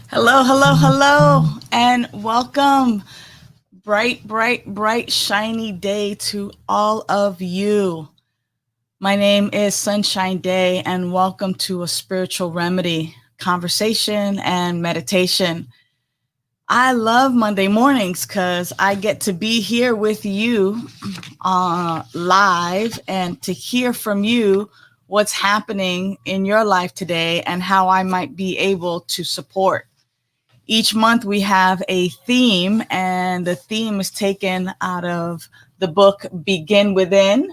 Hello, hello, hello, and welcome. Bright, shiny day to all of you. My name is Sunshine Daye, and welcome to a spiritual remedy, conversation, and meditation. I love Monday mornings because I get to be here with you live and to hear from you what's happening in your life today and how I might be able to support. Each month we have a theme, and the theme is taken out of the book Begin Within.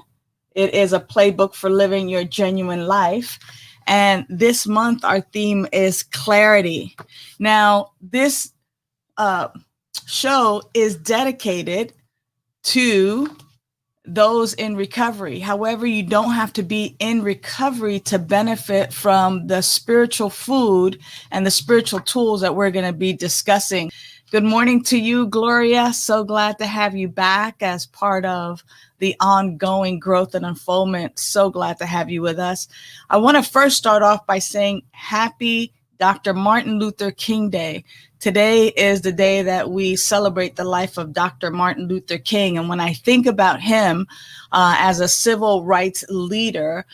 It is a playbook for living your genuine life. And this month our theme is clarity. Now, this show is dedicated to those in recovery. However, you don't have to be in recovery to benefit from the spiritual food and the spiritual tools that we're going to be discussing. Good morning to you, Gloria. So glad to have you back as part of the ongoing growth and unfoldment. So glad to have you with us. I want to first start off by saying happy Dr. Martin Luther King Day. Today is the day that we celebrate the life of Dr. Martin Luther King. And when I think about him as a civil rights leader,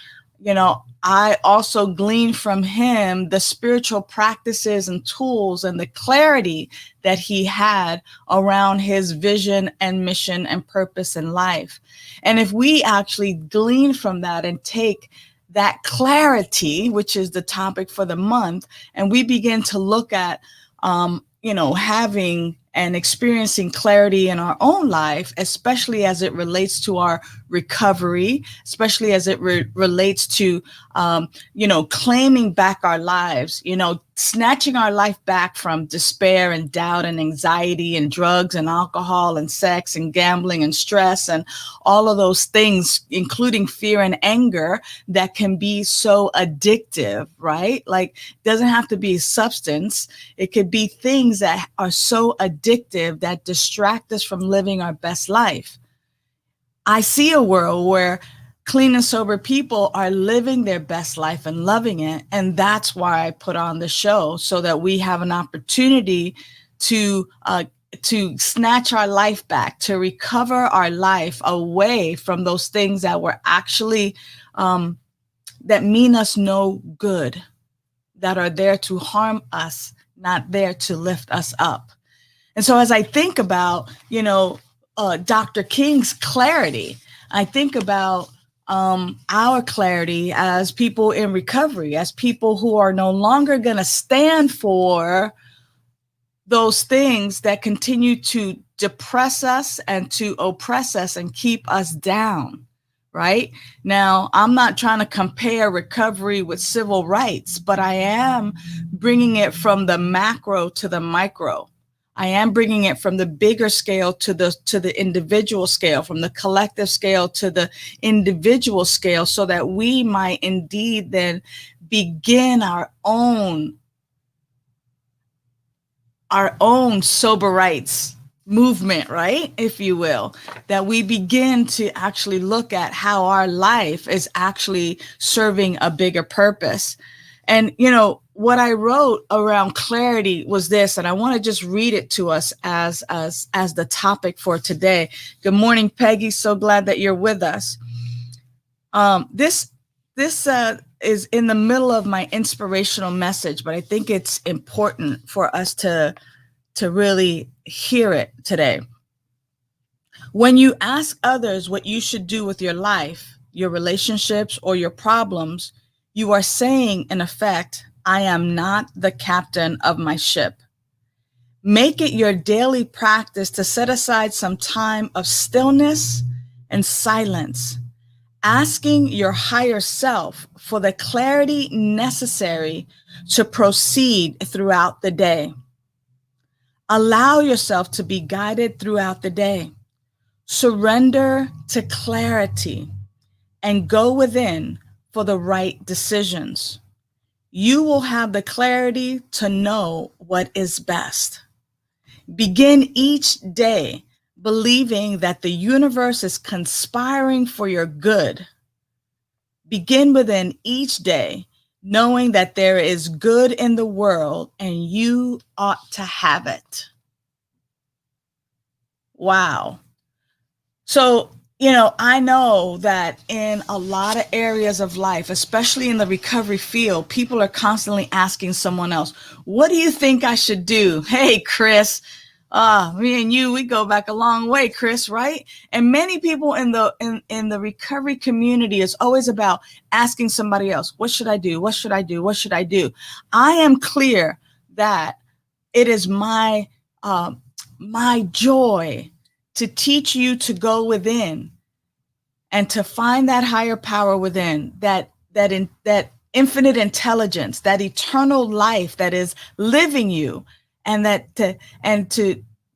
I also glean from him the spiritual practices and tools and the clarity that he had around his vision and mission and purpose in life. And if we actually glean from that and take that clarity, which is the topic for the month, and we begin to look at having and experiencing clarity in our own life, especially as it relates to our recovery, especially as it relates to, claiming back our lives, snatching our life back from despair and doubt and anxiety and drugs and alcohol and sex and gambling and stress and all of those things, including fear and anger that can be so addictive, right? Like, it doesn't have to be substance. It could be things that are so addictive that distract us from living our best life. I see a world where clean and sober people are living their best life and loving it. And that's why I put on the show, so that we have an opportunity to snatch our life back, to recover our life away from those things that were actually, that mean us no good, that are there to harm us, not there to lift us up. And so as I think about, Dr. King's clarity, I think about our clarity as people in recovery, as people who are no longer going to stand for those things that continue to depress us and to oppress us and keep us down. Right now, I'm not trying to compare recovery with civil rights, but I am bringing it from the macro to the micro. I am bringing it from the bigger scale to the individual scale, from the collective scale to the individual scale, so that we might indeed then begin our own sober rights movement, right? If you will, that we begin to actually look at how our life is actually serving a bigger purpose. And, what I wrote around clarity was this, and I want to just read it to us as the topic for today. Good morning, Peggy. So glad that you're with us. This is in the middle of my inspirational message, but I think it's important for us to really hear it today. When you ask others what you should do with your life, your relationships, or your problems, you are saying, in effect, I am not the captain of my ship. Make it your daily practice to set aside some time of stillness and silence, asking your higher self for the clarity necessary to proceed throughout the day. Allow yourself to be guided throughout the day. Surrender to clarity and go within for the right decisions. You will have the clarity to know what is best. Begin each day believing that the universe is conspiring for your good. Begin within each day knowing that there is good in the world and you ought to have it. Wow. So, I know that in a lot of areas of life, especially in the recovery field, people are constantly asking someone else, what do you think I should do? Hey, Chris, me and you, we go back a long way, Chris, right? And many people in the recovery community is always about asking somebody else, what should I do? What should I do? What should I do? I am clear that it is my joy to teach you to go within and to find that higher power within, that infinite intelligence, that eternal life that is living you, and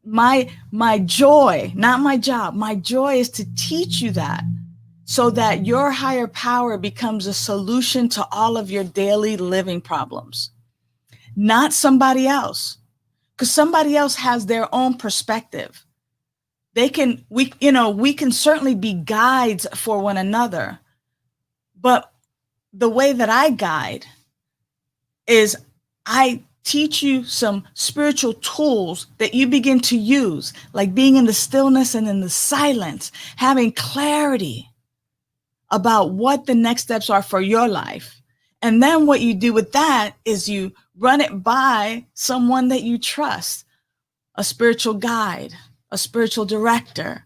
my joy, not my job, my joy is to teach you that, so that your higher power becomes a solution to all of your daily living problems, not somebody else, because somebody else has their own perspective. We can certainly be guides for one another, but the way that I guide is I teach you some spiritual tools that you begin to use, like being in the stillness and in the silence, having clarity about what the next steps are for your life. And then what you do with that is you run it by someone that you trust, a spiritual guide, a spiritual director.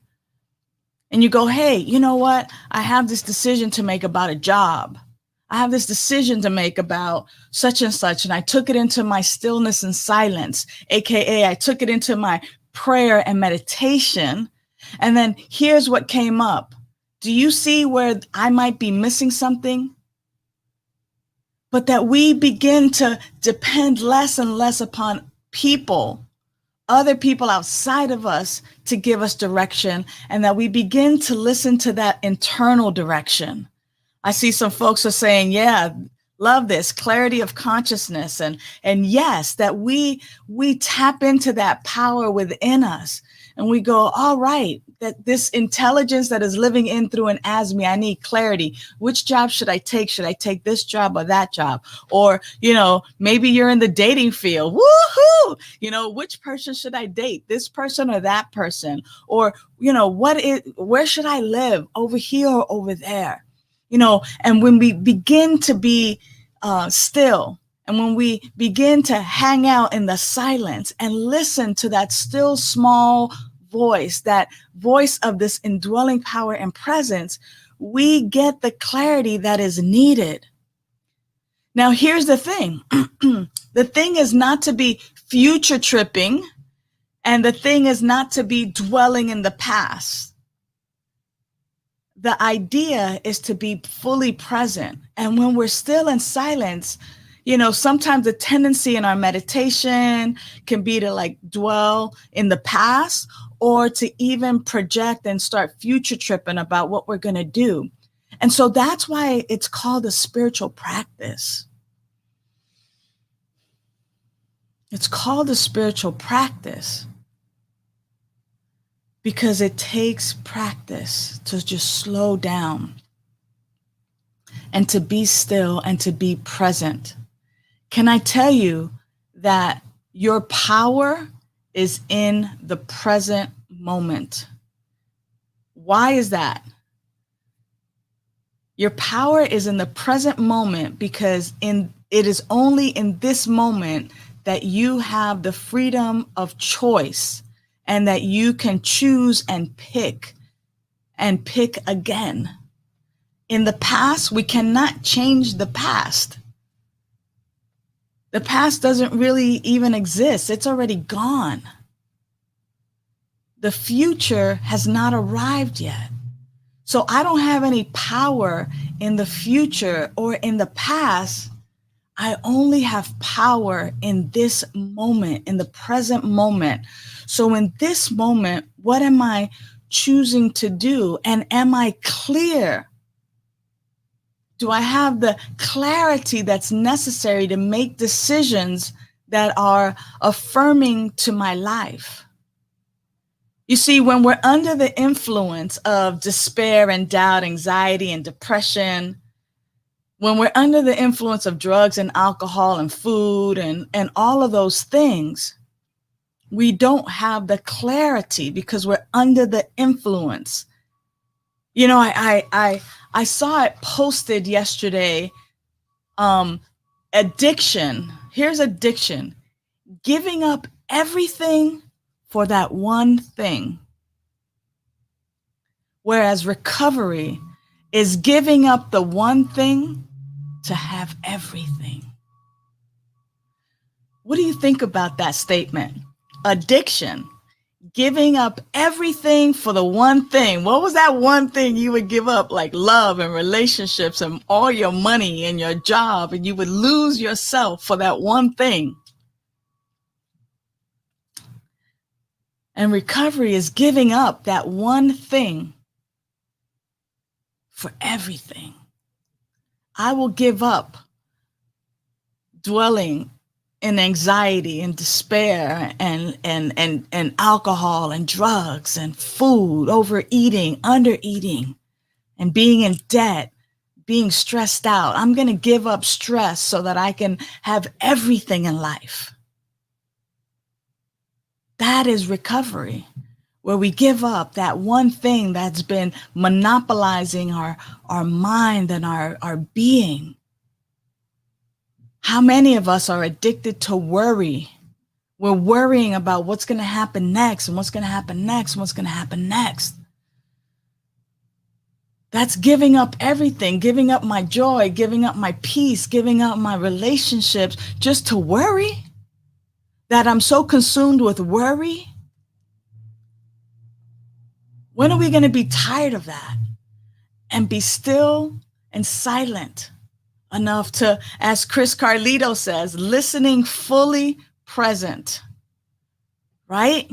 And you go, hey, you know what? I have this decision to make about a job. I have this decision to make about such and such. And I took it into my stillness and silence, AKA I took it into my prayer and meditation. And then here's what came up. Do you see where I might be missing something? But that we begin to depend less and less upon people, other people outside of us, to give us direction, and that we begin to listen to that internal direction. I see some folks are saying, yeah, love this clarity of consciousness. And yes, that we tap into that power within us and we go, all right, that this intelligence that is living in, through, and as me, I need clarity. Which job should I take? Should I take this job or that job? Or, maybe you're in the dating field. Woohoo! Which person should I date? This person or that person? Or, where should I live? Over here or over there? And when we begin to be still, and when we begin to hang out in the silence and listen to that still small voice, that voice of this indwelling power and presence, we get the clarity that is needed. Now, here's the thing. The thing is not to be future tripping, and the thing is not to be dwelling in the past. The idea is to be fully present. And when we're still in silence, sometimes the tendency in our meditation can be to dwell in the past, or to even project and start future tripping about what we're going to do. And so that's why it's called a spiritual practice. It's called a spiritual practice because it takes practice to just slow down and to be still and to be present. Can I tell you that your power is in the present moment? Why is that? Your power is in the present moment because it is only in this moment that you have the freedom of choice and that you can choose and pick again. In the past, we cannot change the past. The past doesn't really even exist. It's already gone. The future has not arrived yet. So I don't have any power in the future or in the past. I only have power in this moment, in the present moment. So in this moment, what am I choosing to do? And am I clear? Do I have the clarity that's necessary to make decisions that are affirming to my life? You see, when we're under the influence of despair and doubt, anxiety and depression, when we're under the influence of drugs and alcohol and food and all of those things, we don't have the clarity because we're under the influence. You know, I saw it posted yesterday. Addiction. Here's addiction. Giving up everything for that one thing. Whereas recovery is giving up the one thing to have everything. What do you think about that statement? Addiction, giving up everything for the one thing. What was that one thing you would give up? Like love and relationships and all your money and your job, and you would lose yourself for that one thing. And recovery is giving up that one thing for everything. I will give up dwelling in anxiety and despair and alcohol and drugs and food, overeating, undereating, and being in debt, being stressed out. I'm going to give up stress so that I can have everything in life. That is recovery, where we give up that one thing that's been monopolizing our mind and our being. How many of us are addicted to worry? We're worrying about what's going to happen next and what's going to happen next and what's going to happen next. That's giving up everything, giving up my joy, giving up my peace, giving up my relationships just to worry. That I'm so consumed with worry. When are we going to be tired of that and be still and silent enough to, as Chris Carlito says, listening fully present, right?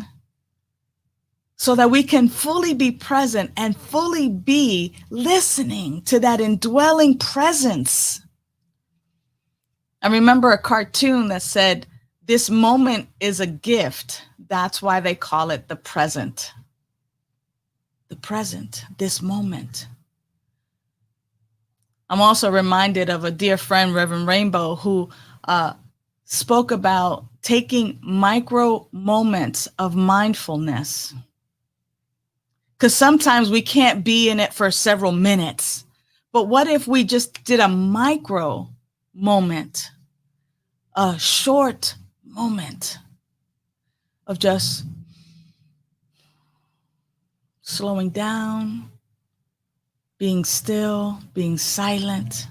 So that we can fully be present and fully be listening to that indwelling presence. I remember a cartoon that said, "This moment is a gift." That's why they call it the present. The present, this moment. I'm also reminded of a dear friend, Reverend Rainbow, who spoke about taking micro moments of mindfulness. Because sometimes we can't be in it for several minutes. But what if we just did a micro moment, a short moment of just slowing down, being still, being silent,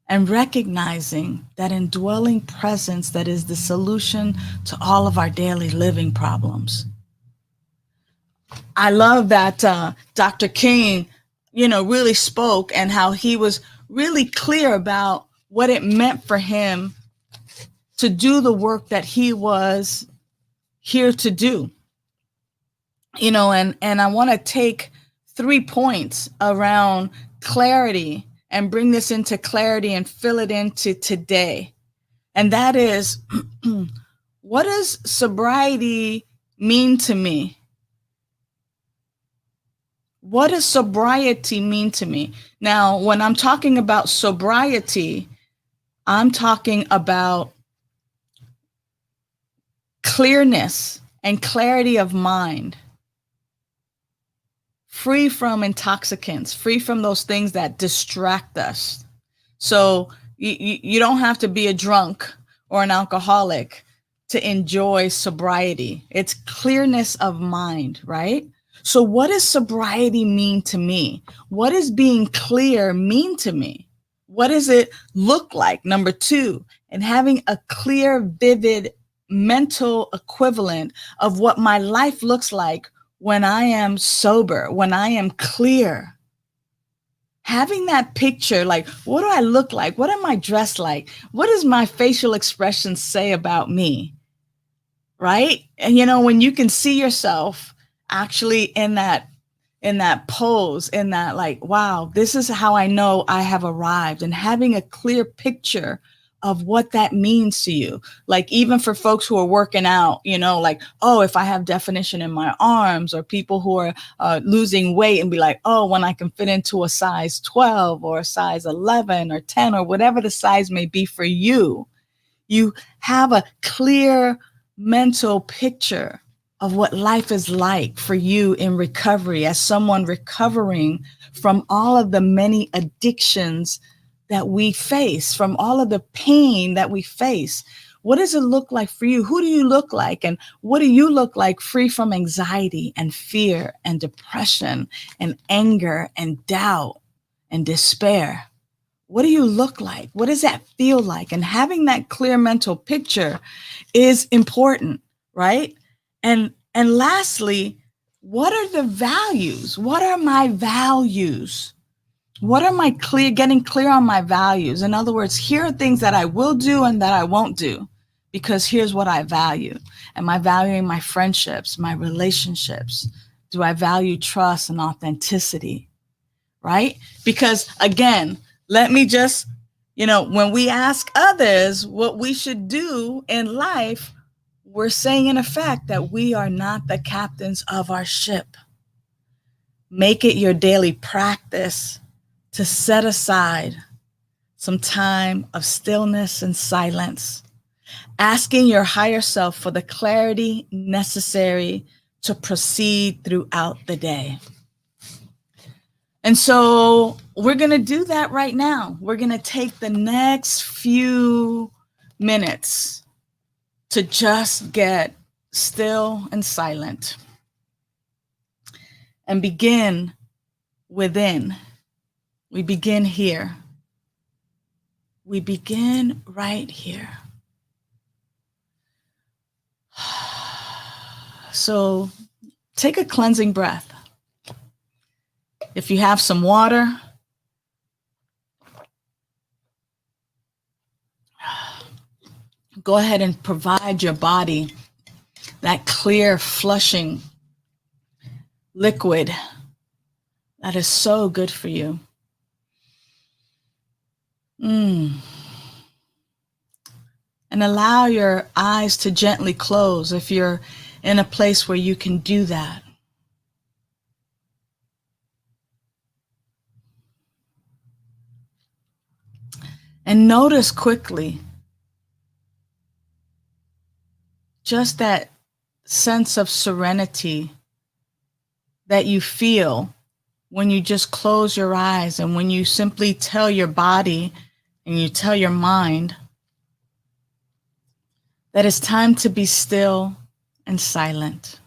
and recognizing that indwelling presence that is the solution to all of our daily living problems. I love that Dr. King, really spoke and how he was really clear about what it meant for him to do the work that he was here to do. And I want to take 3 points around clarity and bring this into clarity and fill it into today. And that is, what does sobriety mean to me? What does sobriety mean to me? Now, when I'm talking about sobriety, I'm talking about clearness and clarity of mind, free from intoxicants, free from those things that distract us. So you don't have to be a drunk or an alcoholic to enjoy sobriety. It's clearness of mind, right? So what does sobriety mean to me? What does being clear mean to me? What does it look like? Number two, and having a clear, vivid mental equivalent of what my life looks like when I am sober, when I am clear. Having that picture, like, what do I look like? What am I dressed like? What does my facial expression say about me? Right? And when you can see yourself actually in that pose, in that, like, wow, this is how I know I have arrived, and having a clear picture of what that means to you. Like, even for folks who are working out, like, oh, if I have definition in my arms, or people who are losing weight and be like, oh, when I can fit into a size 12 or a size 11 or 10 or whatever the size may be for you, you have a clear mental picture of what life is like for you in recovery, as someone recovering from all of the many addictions that we face, from all of the pain that we face. What does it look like for you? Who do you look like? And what do you look like, free from anxiety and fear and depression and anger and doubt and despair? What do you look like? What does that feel like? And having that clear mental picture is important, right? And lastly, what are the values? What are my values? What am I getting clear on my values? In other words, here are things that I will do and that I won't do, because here's what I value. Am I valuing my friendships, my relationships? Do I value trust and authenticity? Right? Because again, let me just, when we ask others what we should do in life, we're saying in effect that we are not the captains of our ship. Make it your daily practice to set aside some time of stillness and silence, asking your higher self for the clarity necessary to proceed throughout the day. And so we're going to do that right now. We're going to take the next few minutes to just get still and silent and begin within. We begin here. We begin right here. So take a cleansing breath. If you have some water, go ahead and provide your body that clear, flushing liquid that is so good for you. And allow your eyes to gently close if you're in a place where you can do that. And notice quickly just that sense of serenity that you feel when you just close your eyes, and when you simply tell your body and you tell your mind that it's time to be still and silent.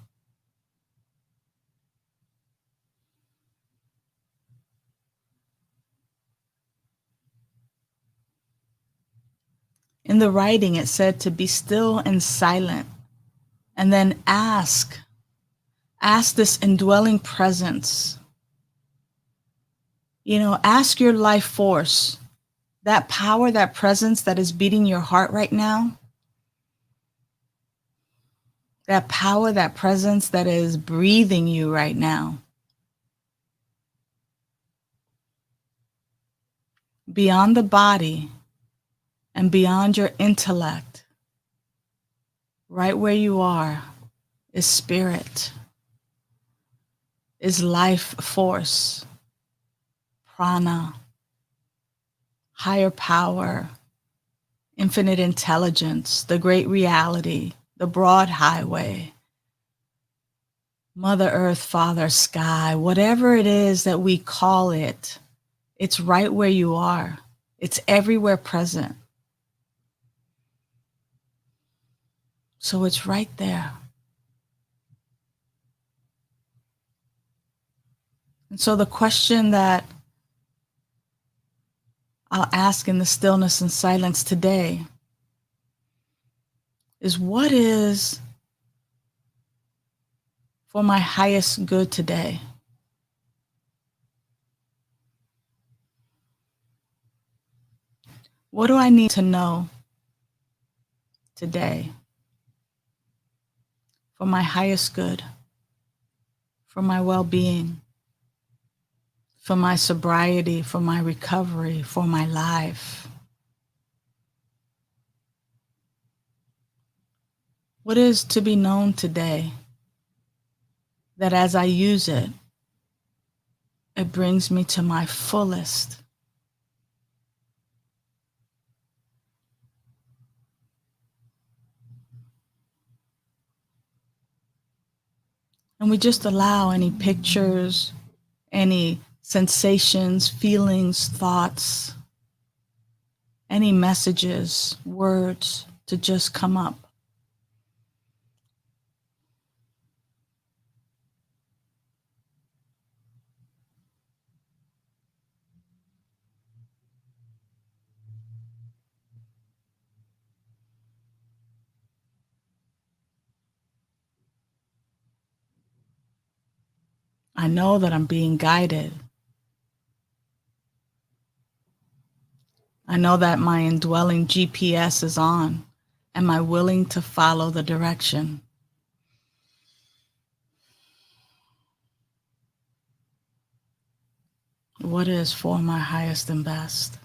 In the writing, it said to be still and silent, and then ask this indwelling presence. Ask your life force, that power, that presence that is beating your heart right now, that power, that presence that is breathing you right now, beyond the body and beyond your intellect, right where you are, is spirit, is life force, prana, higher power, infinite intelligence, the great reality, the broad highway, Mother Earth, Father Sky, whatever it is that we call it, it's right where you are. It's everywhere present. So it's right there. And so the question that I'll ask in the stillness and silence today is, what is for my highest good today? What do I need to know today for my highest good, for my well-being, for my sobriety, for my recovery, for my life? What is to be known today that as I use it, it brings me to my fullest? And we just allow any pictures, any sensations, feelings, thoughts, any messages, words to just come up. I know that I'm being guided. I know that my indwelling GPS is on. Am I willing to follow the direction? What is for my highest and best?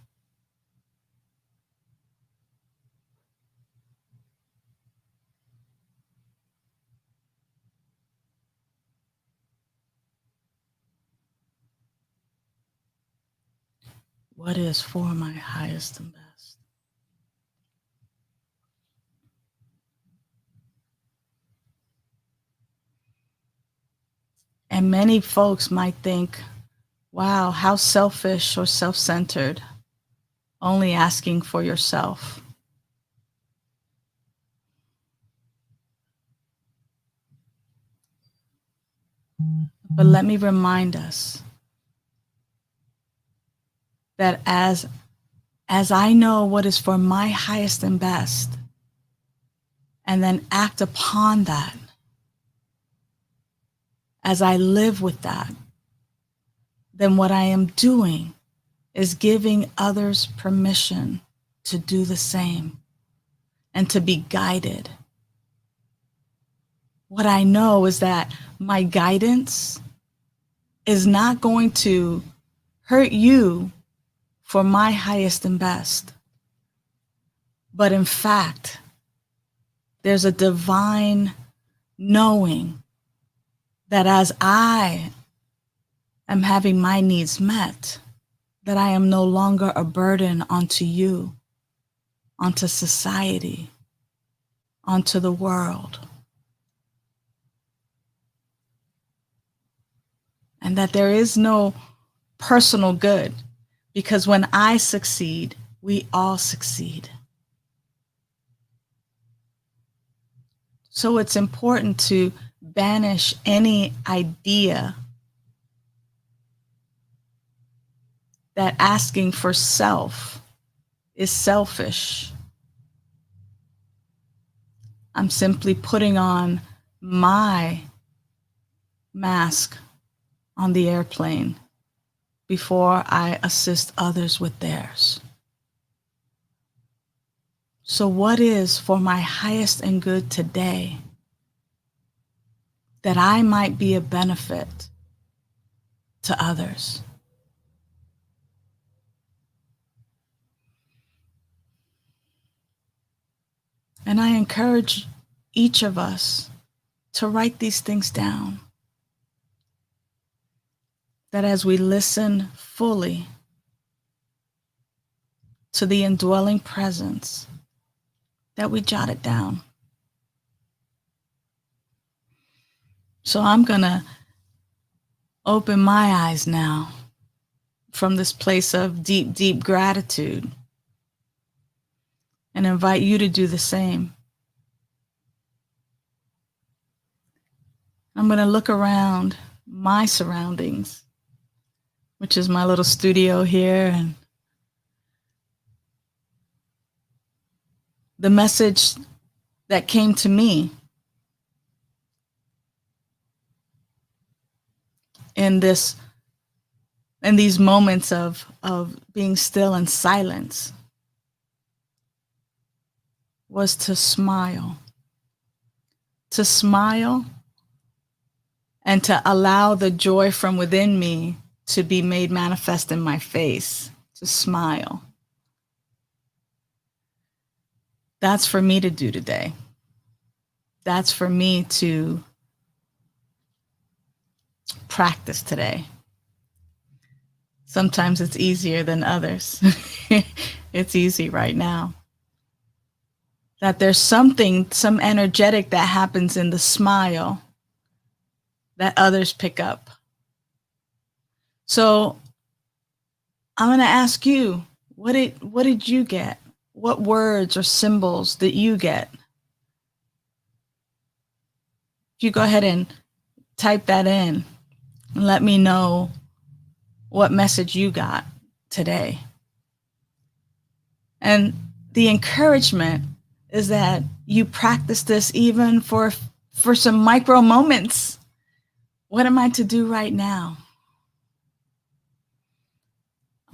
What is for my highest and best? And many folks might think, wow, how selfish or self-centered, only asking for yourself. But let me remind us that as I know what is for my highest and best, and then act upon that, as I live with that, then what I am doing is giving others permission to do the same and to be guided. What I know is that my guidance is not going to hurt you for my highest and best. But in fact, there's a divine knowing that as I am having my needs met, that I am no longer a burden onto you, onto society, onto the world. And that there is no personal good, because when I succeed, we all succeed. So it's important to banish any idea that asking for self is selfish. I'm simply putting on my mask on the airplane before I assist others with theirs. So what is for my highest and good today, that I might be a benefit to others? And I encourage each of us to write these things down, that as we listen fully to the indwelling presence that we jot it down. So I'm going to open my eyes now from this place of deep, deep gratitude and invite you to do the same. I'm going to look around my surroundings, which is my little studio here, and the message that came to me in these moments of being still and silence was to smile and to allow the joy from within me to be made manifest in my face, to smile. That's for me to do today. That's for me to practice today. Sometimes it's easier than others. It's easy right now. That there's some energetic that happens in the smile that others pick up. So I'm going to ask you, what did you get? What words or symbols did you get? If you go ahead and type that in and let me know what message you got today. And the encouragement is that you practice this even for some micro moments. What am I to do right now?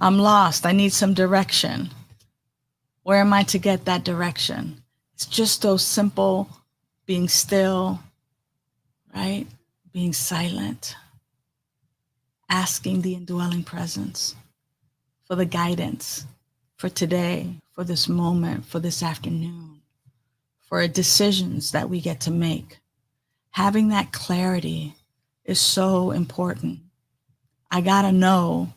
I'm lost. I need some direction. Where am I to get that direction? It's just those simple, being still, right? Being silent, asking the indwelling presence for the guidance for today, for this moment, for this afternoon, for decisions that we get to make. Having that clarity is so important. I gotta know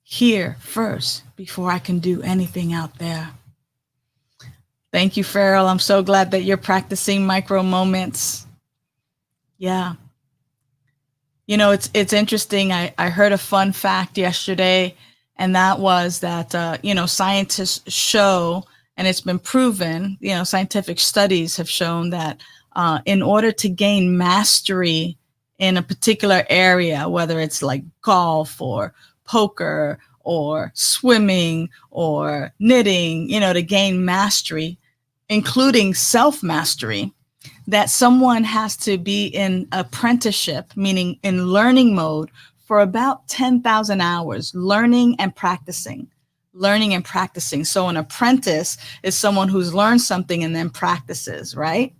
here first before I can do anything out there. Thank you, Farrell. I'm so glad that you're practicing micro moments. Yeah. You know, it's interesting. I heard a fun fact yesterday, and that was that, scientists show, and it's been proven, scientific studies have shown that in order to gain mastery in a particular area, whether it's like golf or poker or swimming or knitting, to gain mastery, including self-mastery, that someone has to be in apprenticeship, meaning in learning mode, for about 10,000 hours, learning and practicing. So an apprentice is someone who's learned something and then practices, right?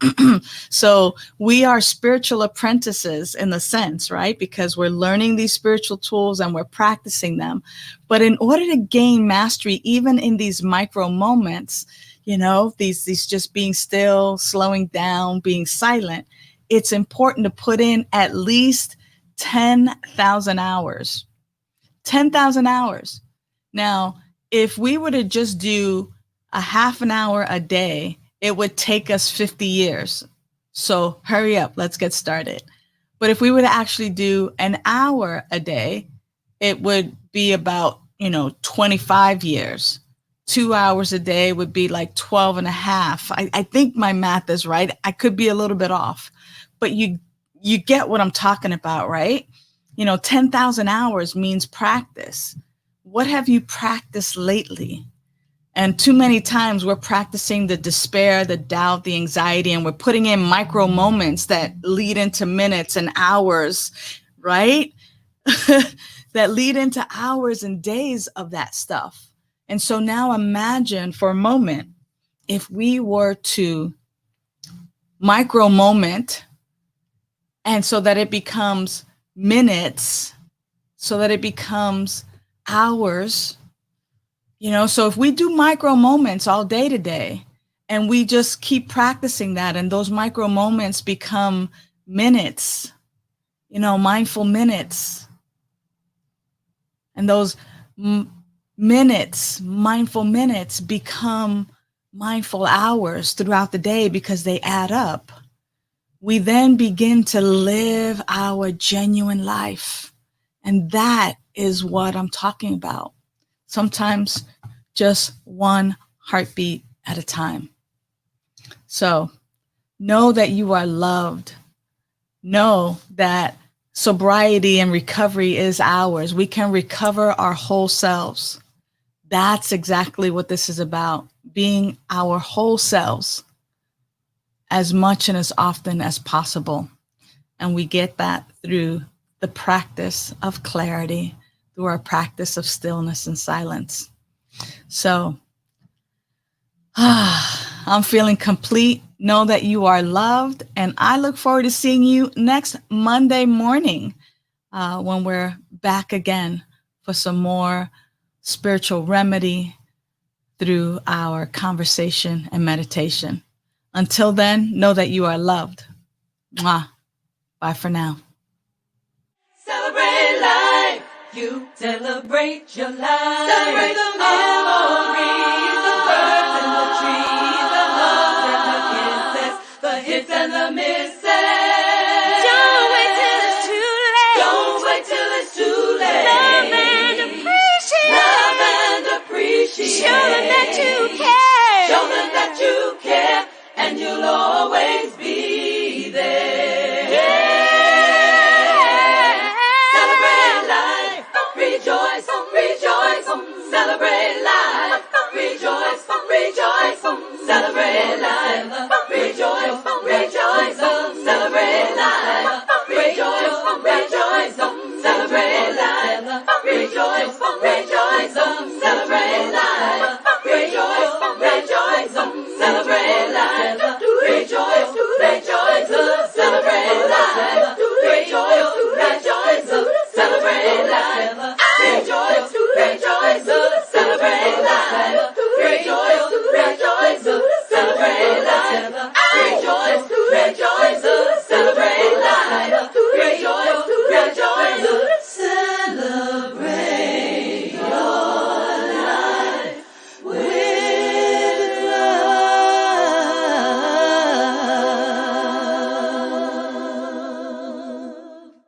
So we are spiritual apprentices in the sense, right? Because we're learning these spiritual tools and we're practicing them. But in order to gain mastery, even in these micro moments, these just being still, slowing down, being silent, it's important to put in at least 10,000 hours. 10,000 hours. Now, if we were to just do a half an hour a day, it would take us 50 years. So hurry up, let's get started. But if we were to actually do an hour a day, it would be about, 25 years. 2 hours a day would be like 12 and a half. I think my math is right. I could be a little bit off, but you get what I'm talking about, right? 10,000 hours means practice. What have you practiced lately? And too many times we're practicing the despair, the doubt, the anxiety, and we're putting in micro moments that lead into minutes and hours, right? That lead into hours and days of that stuff. And so now imagine for a moment, if we were to micro moment, and so that it becomes minutes, so that it becomes hours, so if we do micro moments all day today, and we just keep practicing that, and those micro moments become minutes, mindful minutes, and those minutes, mindful minutes become mindful hours throughout the day because they add up, we then begin to live our genuine life. And that is what I'm talking about. Sometimes just one heartbeat at a time. So know that you are loved. Know that sobriety and recovery is ours. We can recover our whole selves. That's exactly what this is about, being our whole selves as much and as often as possible. And we get that through the practice of clarity, through our practice of stillness and silence. So, I'm feeling complete. Know that you are loved. And I look forward to seeing you next Monday morning when we're back again for some more spiritual remedy through our conversation and meditation. Until then, know that you are loved. Mwah. Bye for now. Celebrate life. You celebrate your life. Celebrate the